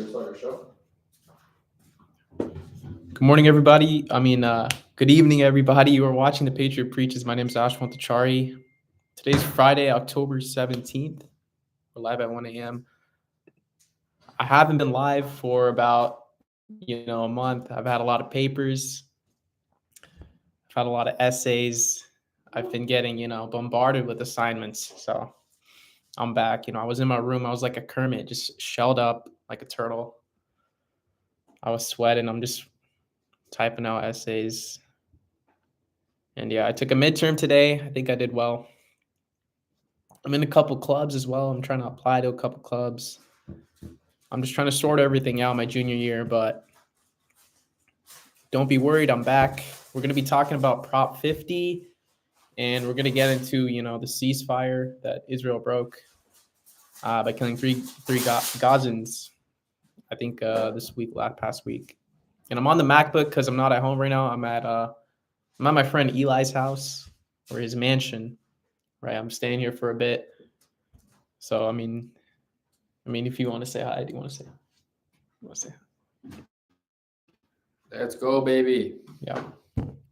Good morning, everybody. Good evening, everybody. You are watching The Patriot Preaches. My name is Ashwant Achari. Today's Friday, October 17th. We're live at 1 a.m. I haven't been live for about, a month. I've had a lot of papers. I've had a lot of essays. I've been getting, bombarded with assignments. So I'm back. I was in my room. I was like a Kermit, just shelled up like a turtle. I was sweating. I'm just typing out essays. And yeah, I took a midterm today. I think I did well. I'm in a couple clubs as well. I'm trying to apply to a couple clubs. I'm just trying to sort everything out my junior year, but don't be worried. I'm back. We're going to be talking about Prop 50, and we're going to get into, the ceasefire that Israel broke by killing three Gazans, I think past week. And I'm on the MacBook because I'm not at home right now. I'm at my friend Eli's house, or his mansion, right? I'm staying here for a bit. So, I mean, if you want to say hi, do you want to say hi? Let's go, baby. Yeah.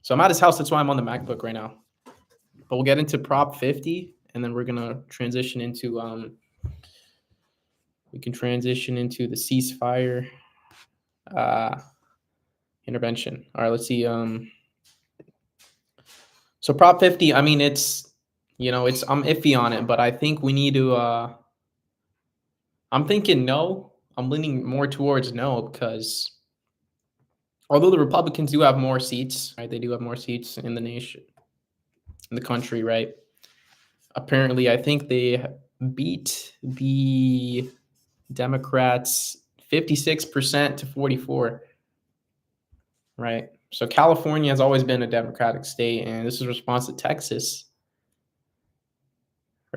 So I'm at his house. That's why I'm on the MacBook right now. But we'll get into Prop 50, and then we're going to transition into the ceasefire intervention. All right, let's see. So Prop 50, I'm iffy on it, but I think we need to I'm thinking no. I'm leaning more towards no, because although the Republicans do have more seats, right? They do have more seats in the nation, in the country, right? Apparently, I think they beat the Democrats 56% to 44%, right? So California has always been a Democratic state, and this is a response to Texas,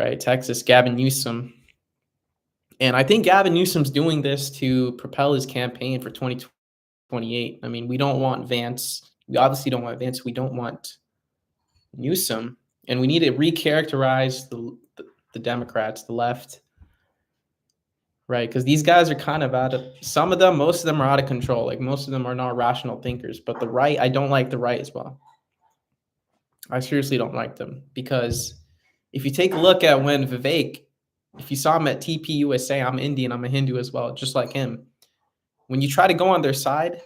right? Texas, Gavin Newsom. And I think Gavin Newsom's doing this to propel his campaign for 2028. We don't want Vance. We obviously don't want Vance. We don't want Newsom. And we need to recharacterize the Democrats, the left, right? Because these guys are kind of most of them are out of control. Like, most of them are not rational thinkers. But the right, I don't like the right as well. I seriously don't like them. Because if you take a look at when Vivek, if you saw him at TPUSA, I'm Indian, I'm a Hindu as well, just like him. When you try to go on their side,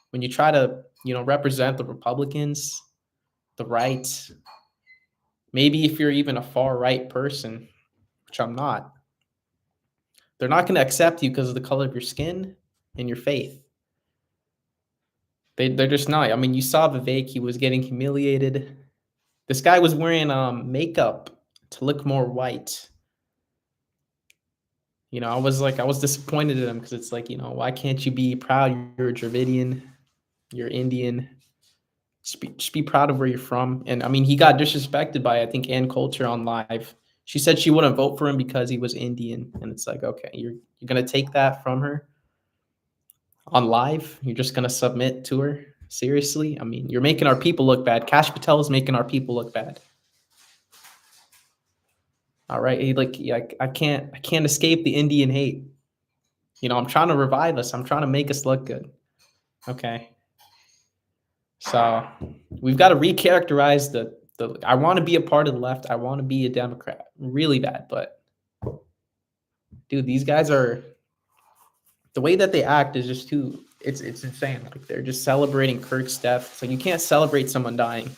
when you try to, represent the Republicans, the right, maybe if you're even a far right person, which I'm not, they're not going to accept you because of the color of your skin and your faith. They're just not. You saw Vivek, he was getting humiliated. This guy was wearing makeup to look more white. I was disappointed in him, because it's like, why can't you be proud? You're a Dravidian, you're Indian. Just be proud of where you're from. And he got disrespected by, I think, Ann Coulter on live. She said she wouldn't vote for him because he was Indian. And it's like, okay, you're going to take that from her on live? You're just going to submit to her? Seriously? You're making our people look bad. Kash Patel is making our people look bad. All right, I can't escape the Indian hate. I'm trying to revive us. I'm trying to make us look good. Okay. So we've got to recharacterize the I want to be a part of the left. I want to be a Democrat really bad. But dude, these guys the way that they act is just it's insane. Like, they're just celebrating Kirk's death. So you can't celebrate someone dying.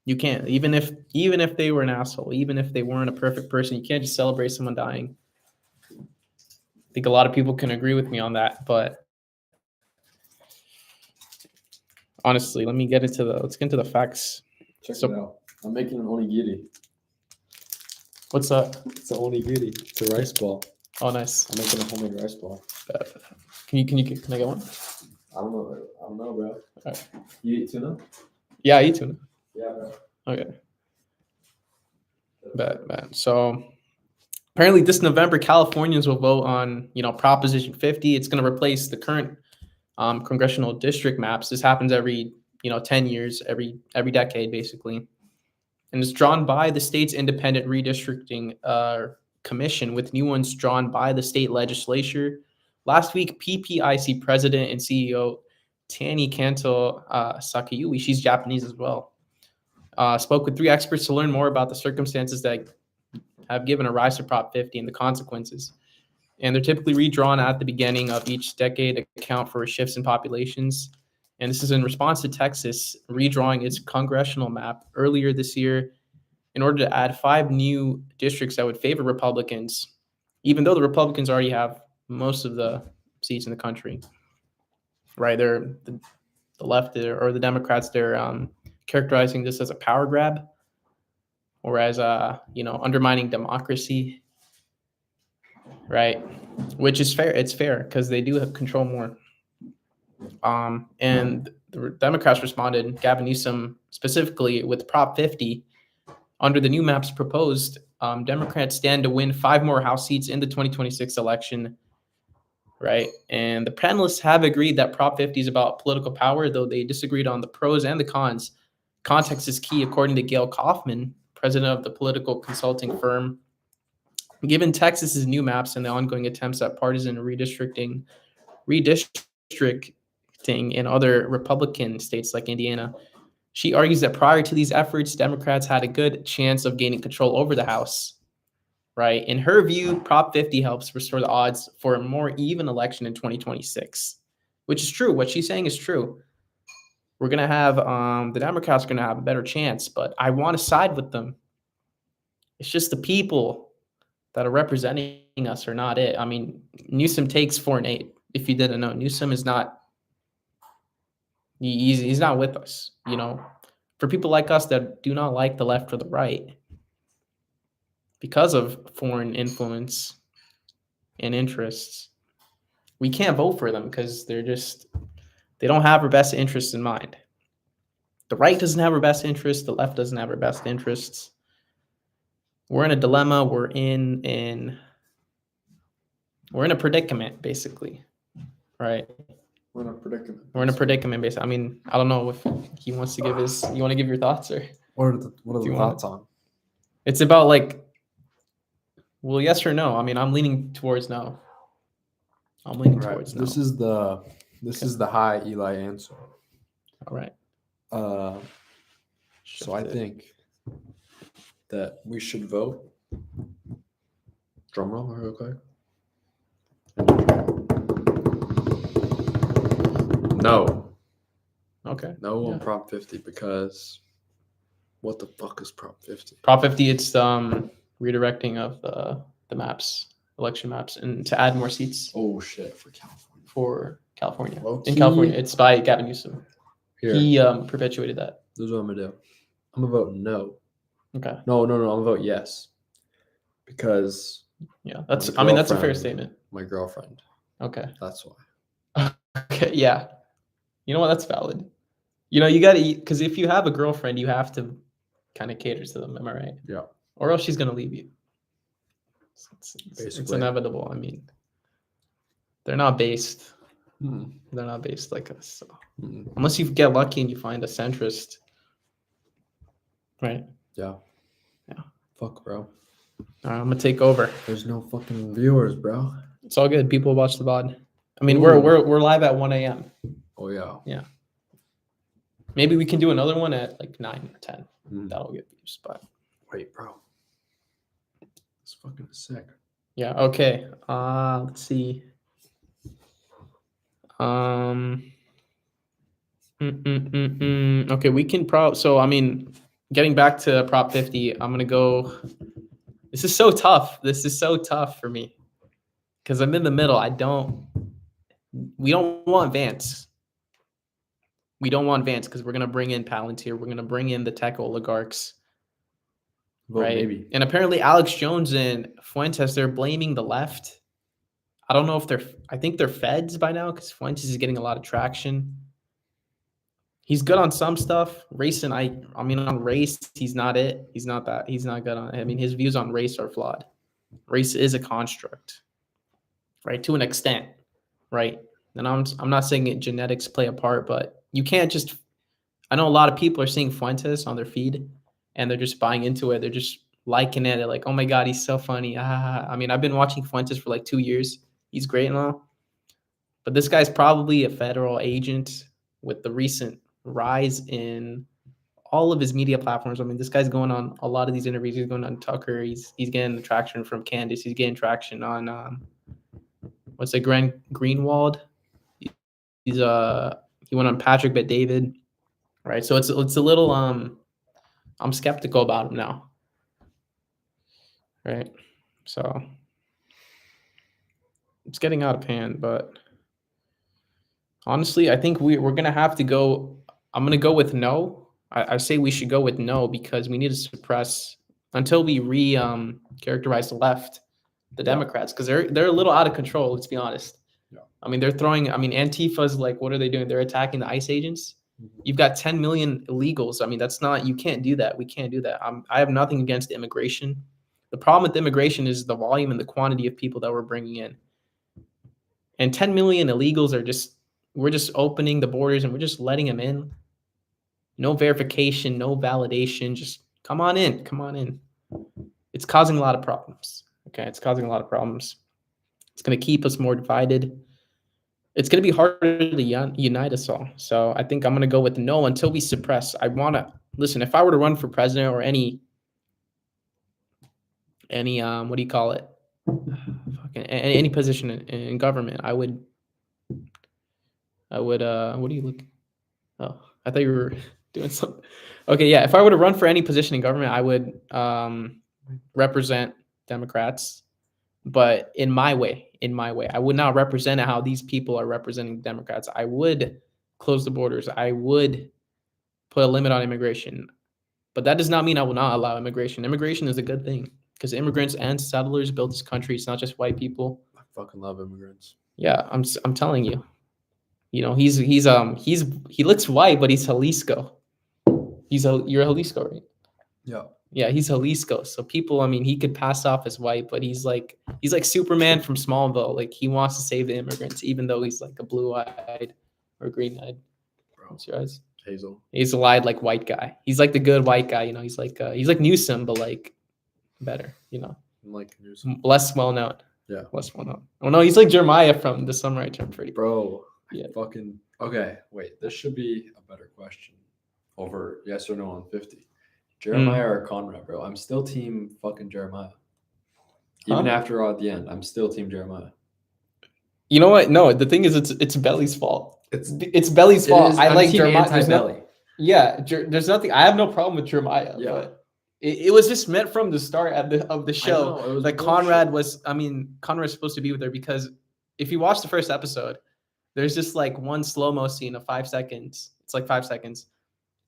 You can't, even if they were an asshole, even if they weren't a perfect person, you can't just celebrate someone dying. I think a lot of people can agree with me on that, but honestly, let's get into the facts. Check it out. I'm making an onigiri. What's that? It's an onigiri. It's a rice ball. Oh, nice. I'm making a homemade rice ball. Can I get one? I don't know, bro. All right. You eat tuna? Yeah, I eat tuna. Yeah, bro. Okay. Bad. So apparently this November, Californians will vote on, Proposition 50. It's going to replace the current congressional district maps. This happens every, 10 years, every decade, basically. And it's drawn by the state's independent redistricting commission, with new ones drawn by the state legislature Last week, PPIC president and CEO Tani Kanto Sakayui, she's Japanese as well, spoke with 3 experts to learn more about the circumstances that have given a rise to Prop 50 and the consequences. And they're typically redrawn at the beginning of each decade to account for shifts in populations. And this is in response to Texas redrawing its congressional map earlier this year in order to add 5 new districts that would favor Republicans, even though the Republicans already have most of the seats in the country. Right, they're the left or the Democrats. They're characterizing this as a power grab, or as undermining democracy. Right, which is fair. It's fair because they do have control more. And the Democrats responded, Gavin Newsom specifically, with Prop 50. Under the new maps proposed, Democrats stand to win 5 more House seats in the 2026 election, right? And the panelists have agreed that Prop 50 is about political power, though they disagreed on the pros and the cons. Context is key, according to Gail Kaufman, president of the political consulting firm. Given Texas's new maps and the ongoing attempts at partisan redistricting in other Republican states like Indiana, she argues that prior to these efforts, Democrats had a good chance of gaining control over the House. Right. In her view, Prop 50 helps restore the odds for a more even election in 2026, which is true. What she's saying is true. We're going to have the Democrats are going to have a better chance, but I want to side with them. It's just the people that are representing us are not it. I mean, Newsom takes 4 and 8. If you didn't know, Newsom is not. He's not with us. For people like us that do not like the left or the right, because of foreign influence and interests, we can't vote for them because they don't have our best interests in mind. The right doesn't have our best interests. The left doesn't have our best interests. We're in a dilemma. We're in a predicament, basically, right? We're in a predicament. We're in a predicament, basically. I mean, I don't know if he wants to give his. You want to give your thoughts, or What are the thoughts on? It's about well, yes or no. I mean, I'm leaning towards no. Towards no. This is the high Eli answer. All right. So I think that we should vote. Drum roll real quick. No. Okay. No on Prop 50 because what the fuck is Prop 50? Prop 50, it's redirecting of the maps, election maps, and to add more seats. Oh shit, for California. In California, it's by Gavin Newsom. Here. He perpetuated that. This is what I'm gonna do. I'm gonna vote no. Okay. No. I'm gonna vote yes. Because that's a fair statement. My girlfriend. Okay. That's why. Okay, yeah. You know what? That's valid. You got to eat, because if you have a girlfriend, you have to kind of cater to them. Am I right? Yeah. Or else she's going to leave you. It's inevitable. I mean, they're not based. They're not based like us. So. Unless you get lucky and you find a centrist. Right? Yeah. Fuck, bro. All right, I'm going to take over. There's no fucking viewers, bro. It's all good. People watch the VOD. I mean, we're live at 1 a.m. Oh, yeah. Yeah. Maybe we can do another one at 9 or 10. That'll get views. But wait, bro. It's fucking sick. Yeah. Okay. Let's see. Okay, we can so I mean, getting back to Prop 50, I'm gonna go. This is so tough. This is so tough for me because I'm in the middle. We don't want Vance. We don't want Vance because we're gonna bring in Palantir. We're gonna bring in the tech oligarchs. Right. Maybe. And apparently Alex Jones and Fuentes, they're blaming the left. I don't know if I think they're feds by now because Fuentes is getting a lot of traction. He's good on some stuff. Race and on race, he's not it. He's not that. He's not good on it. I mean, his views on race are flawed. Race is a construct, right? To an extent, right? And I'm not saying genetics play a part, but you can't just. I know a lot of people are seeing Fuentes on their feed, and they're just buying into it. They're just liking it. They're like, "Oh my god, he's so funny." I mean, I've been watching Fuentes for 2 years. He's great and all, But this guy's probably a federal agent with the recent rise in all of his media platforms. I mean, this guy's going on a lot of these interviews. He's going on Tucker. He's getting traction from Candace. He's getting traction on what's it, Greenwald. He's he went on Patrick Bet David, right? So it's a little I'm skeptical about him now, right? So it's getting out of hand, but honestly, I think we're gonna have to go. I'm gonna go with no. I say we should go with no because we need to suppress until we characterize the left, the Democrats, because they're a little out of control. Let's be honest. Yeah. I mean, they're throwing. I mean, Antifa's like, what are they doing? They're attacking the ICE agents. You've got 10 million illegals. I mean, that's not. You can't do that. We can't do that. I have nothing against immigration. The problem with immigration is the volume and the quantity of people that we're bringing in. And 10 million illegals are just. We're just opening the borders and we're just letting them in. No verification, no validation. Just come on in. Come on in. It's causing a lot of problems. Okay, it's causing a lot of problems. It's going to keep us more divided. It's going to be harder to unite us all. So I think I'm going to go with no until we suppress. I want to listen. If I were to run for president or any what do you call it? Fucking any position in government, I would. What do you look? Oh, I thought you were doing something. Okay, yeah. If I were to run for any position in government, I would represent Democrats, but in my way. I would not represent how these people are representing Democrats. I would close the borders. I would put a limit on immigration, but that does not mean I will not allow immigration. Immigration is a good thing because immigrants and settlers built this country. It's not just white people. I fucking love immigrants. Yeah, I'm telling you. You know, he looks white, but he's Jalisco. You're a Jalisco, right? Yeah. Yeah, he's Jalisco. So people, I mean, he could pass off as white, but he's like Superman from Smallville. Like he wants to save the immigrants, even though he's like a blue-eyed or green-eyed. What's your eyes? Hazel-eyed, like white guy. He's like the good white guy. You know, he's like Newsom, but like better. You know, like Newsom. Less well known. Yeah, less well known. Oh no, he's like Jeremiah from The Summer I Turned Pretty. Bro. Yeah. Fucking okay. Wait, this should be a better question. Over yes or no on 50. Jeremiah or Conrad, bro? I'm still team fucking Jeremiah. Even after all at the end, I'm still team Jeremiah. You know what? No, the thing is, it's Belly's fault. It's Belly's fault. I like Jeremiah. There's nothing. I have no problem with Jeremiah. Yeah. But it was just meant from the start of the show that Conrad was. I mean, Conrad's supposed to be with her because if you watch the first episode. There's just like one slow-mo scene of 5 seconds. It's like 5 seconds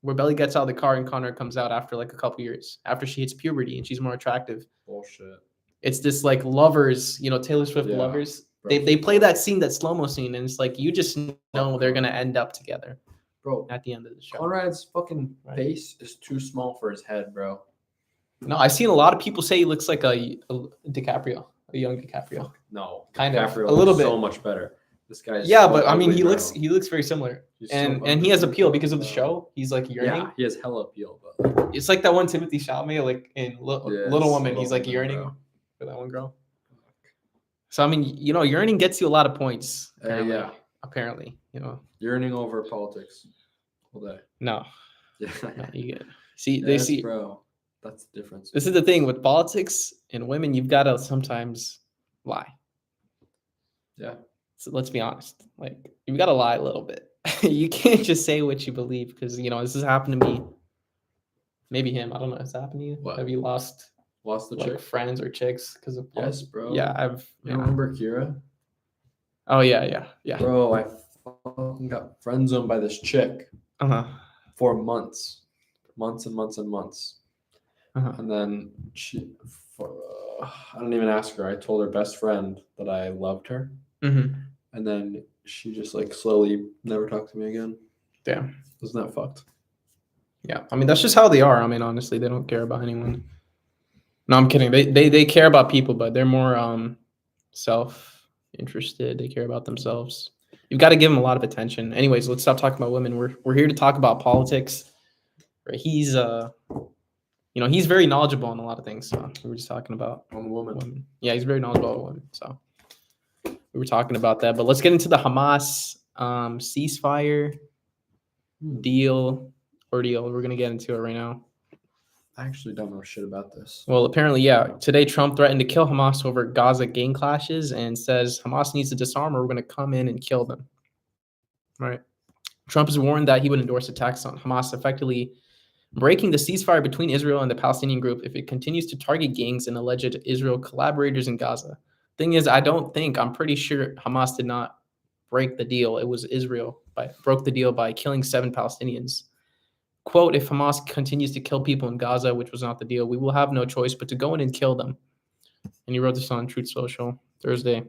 where Belly gets out of the car and Connor comes out after like a couple years after she hits puberty and she's more attractive. Bullshit. It's this like lovers, you know, Taylor Swift lovers. Bro, they play that scene, that slow-mo scene, and it's like you just know they're gonna end up together. Bro, at the end of the show. Conrad's fucking face is too small for his head, bro. No, I've seen a lot of people say he looks like a DiCaprio, a young DiCaprio. No, kind DiCaprio of a little bit. So much better. This guy's but I mean, he looks very similar, and he has appeal because of the show. He's like yearning. Yeah, he has hella appeal, but it's like that one Timothy Chalamet, like in Little Woman. He's like yearning for that one girl. So I mean, you know, yearning gets you a lot of points. Apparently, apparently, you know, yearning over politics all day. No, yeah, no, you get they see, bro. That's the difference. This is the thing with politics and women. You've got to sometimes lie. Yeah. So let's be honest. Like you've got to lie a little bit. You can't just say what you believe because you know this has happened to me. Maybe him. I don't know. Has it happened to you? What? Have you lost the like chick? Friends or chicks because of politics? Yes, bro. Yeah, I've. You remember Kira? Oh yeah. Bro, I fucking got friend zoned by this chick. For months and months. And then I didn't even ask her. I told her best friend that I loved her. And then she just like slowly never talked to me again. Damn. Isn't that fucked? Yeah. I mean, that's just how they are. I mean, honestly, they don't care about anyone. No, I'm kidding. They care about people, but they're more self-interested. They care about themselves. You've got to give them a lot of attention. Anyways, let's stop talking about women. We're here to talk about politics. Right? He's he's very knowledgeable on a lot of things. So we were just talking about on women. Yeah, he's very knowledgeable on women. So we were talking about that. But let's get into the Hamas ceasefire deal. We're gonna get into it right now. I actually don't know shit about this. Well, apparently, yeah. Today, Trump threatened to kill Hamas over Gaza gang clashes and says Hamas needs to disarm or we're going to come in and kill them. Right. Trump has warned that he would endorse attacks on Hamas, effectively breaking the ceasefire between Israel and the Palestinian group if it continues to target gangs and alleged Israel collaborators in Gaza. Thing is, I'm pretty sure Hamas did not break the deal. It was Israel broke the deal by killing 7 Palestinians. Quote, if Hamas continues to kill people in Gaza, which was not the deal, we will have no choice but to go in and kill them. And he wrote this on Truth Social yesterday.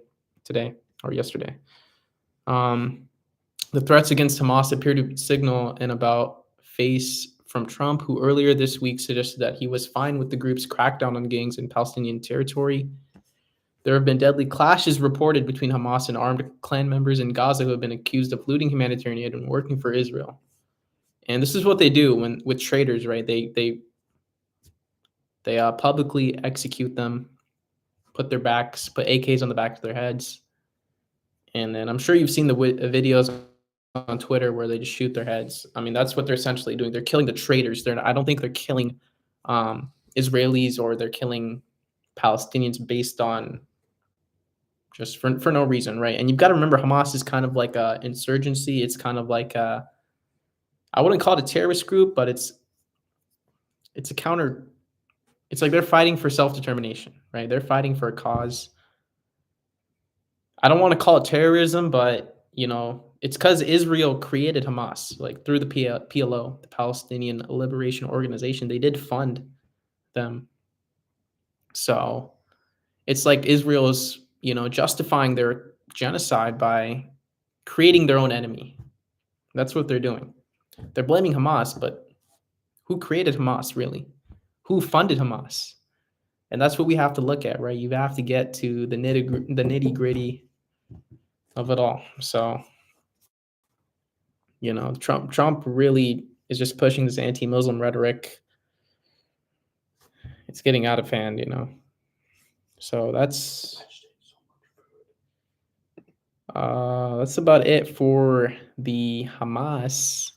The threats against Hamas appear to signal an about face from Trump, who earlier this week suggested that he was fine with the group's crackdown on gangs in Palestinian territory. There have been deadly clashes reported between Hamas and armed clan members in Gaza who have been accused of looting humanitarian aid and working for Israel. And this is what they do with traitors, right? They publicly execute them, put AKs on the back of their heads, and then I'm sure you've seen the videos on Twitter where they just shoot their heads. I mean, that's what they're essentially doing. They're killing the traitors. I don't think they're killing Israelis or they're killing Palestinians based on just for no reason, right? And you've got to remember, Hamas is kind of like a insurgency. It's kind of like I wouldn't call it a terrorist group, but it's like they're fighting for self-determination, right? They're fighting for a cause. I don't want to call it terrorism, but it's because Israel created Hamas, like through the PLO, the Palestinian Liberation Organization. They did fund them. So it's like Israel is, justifying their genocide by creating their own enemy. That's what they're doing. They're blaming Hamas, but who created Hamas, really? Who funded Hamas? And that's what we have to look at, right? You have to get to the nitty-gritty of it all. So, Trump really is just pushing this anti-Muslim rhetoric. It's getting out of hand, So that's about it for the Hamas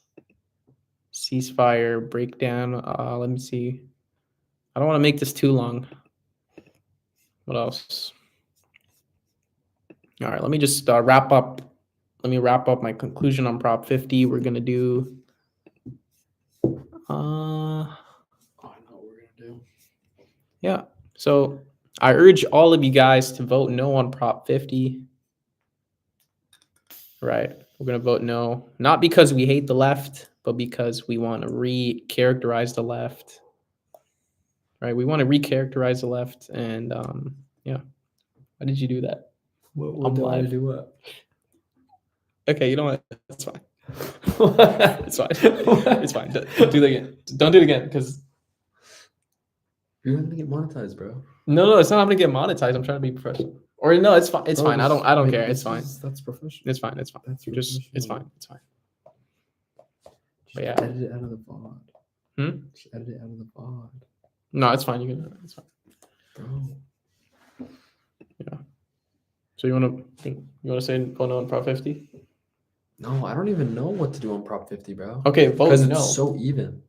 ceasefire breakdown. Let me see. I don't want to make this too long. What else? All right, let me just wrap up. Let me wrap up my conclusion on Prop 50. We're gonna do. I know what we're gonna do. Yeah. So I urge all of you guys to vote no on Prop 50. Right. We're gonna vote no, not because we hate the left, but because we want to recharacterize the left. Right. We want to recharacterize the left, and yeah. Why did you do that? What do I do? What? Okay, you know what? That's fine. It's fine. It's fine. Don't do that again. Don't do it again, because you're gonna get monetized, bro. No, it's not. I'm gonna get monetized. I'm trying to be professional. Or no, it's fine. It's fine. I don't care. It's fine. That's professional. It's fine. It's fine. It's fine. It's fine. But yeah. Edit it out of the VOD. Just edit it out of the VOD. No, it's fine. You can. It's fine. Bro. Yeah. So you wanna say go no on Prop 50? No, I don't even know what to do on Prop 50, bro. Okay, vote because no. It's so even.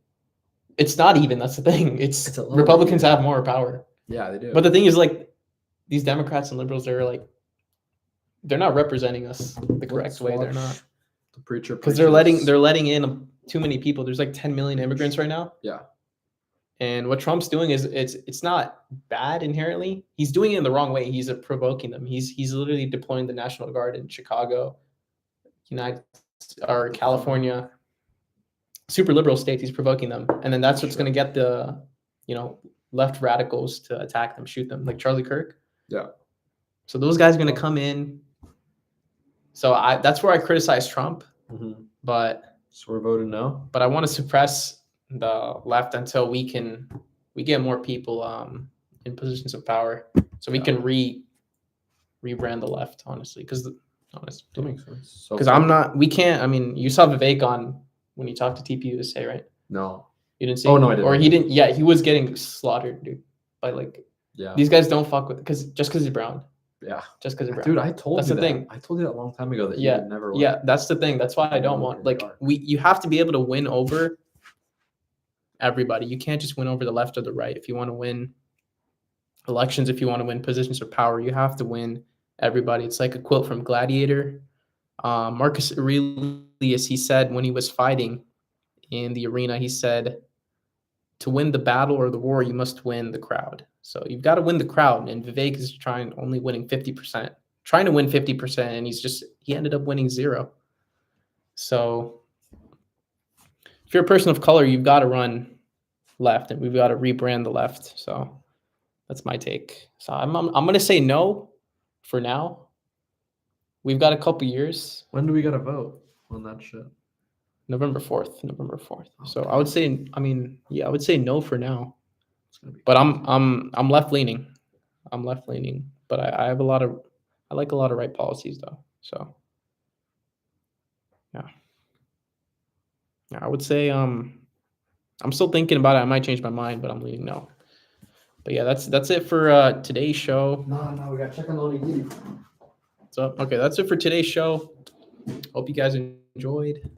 It's not even. That's the thing. It's Republicans have more power. Yeah, they do. But the thing is, like, these Democrats and liberals, they're not representing us the correct way. They're not. The preacher, because they're letting in too many people. There's like 10 million immigrants right now. Yeah. And what Trump's doing is it's not bad inherently. He's doing it in the wrong way. He's provoking them. He's literally deploying the National Guard in Chicago, California, super liberal states. He's provoking them, and then that's what's going to get the left radicals to attack them, shoot them, like Charlie Kirk. Yeah. So those guys are going to come in. So that's where I criticize Trump, but so we're voting no. But I want to suppress the left until we get more people in positions of power, so we can rebrand the left. Honestly, because that makes sense. Because we can't. I mean, you saw Vivek on when you talked to TPUSA, right? No, you didn't see. Oh no, I didn't. Or he didn't. Yeah, he was getting slaughtered, dude. By yeah, these guys don't fuck with because he's brown. Yeah. just because of Brown. Dude, I told That's you the that. thing. I told you that a long time ago that Yeah, you would never. Yeah, that's the thing. That's why I don't want like you have to be able to win over everybody. You can't just win over the left or the right. If you want to win elections, if you want to win positions of power, you have to win everybody. It's like a quote from Gladiator. Marcus Aurelius, he said when he was fighting in the arena, he said, to win the battle or the war, you must win the crowd. So you've got to win the crowd. And Vivek is only winning 50%, trying to win 50%. And he ended up winning 0. So if you're a person of color, you've got to run left, and we've got to rebrand the left. So that's my take. So I'm going to say no for now. We've got a couple years. When do we got to vote on that shit? November 4th. So I would say, I would say no for now. But I'm left leaning. But I like a lot of right policies though. So yeah, I would say I'm still thinking about it. I might change my mind, but I'm leaning no. But yeah, that's it for today's show. No, we got to check on the So okay, that's it for today's show. Hope you guys enjoyed.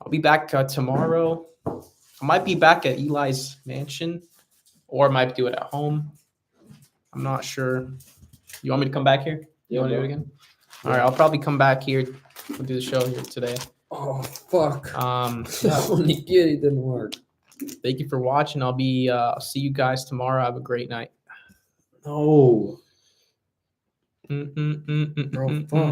I'll be back tomorrow. I might be back at Eli's mansion, or I might do it at home. I'm not sure. You want me to come back here? You want to do it again? Yeah. All right, I'll probably come back here. We'll do the show here today. Oh fuck! Yeah. Only kitty didn't work. Thank you for watching. I'll see you guys tomorrow. Have a great night. No. Bro, fuck.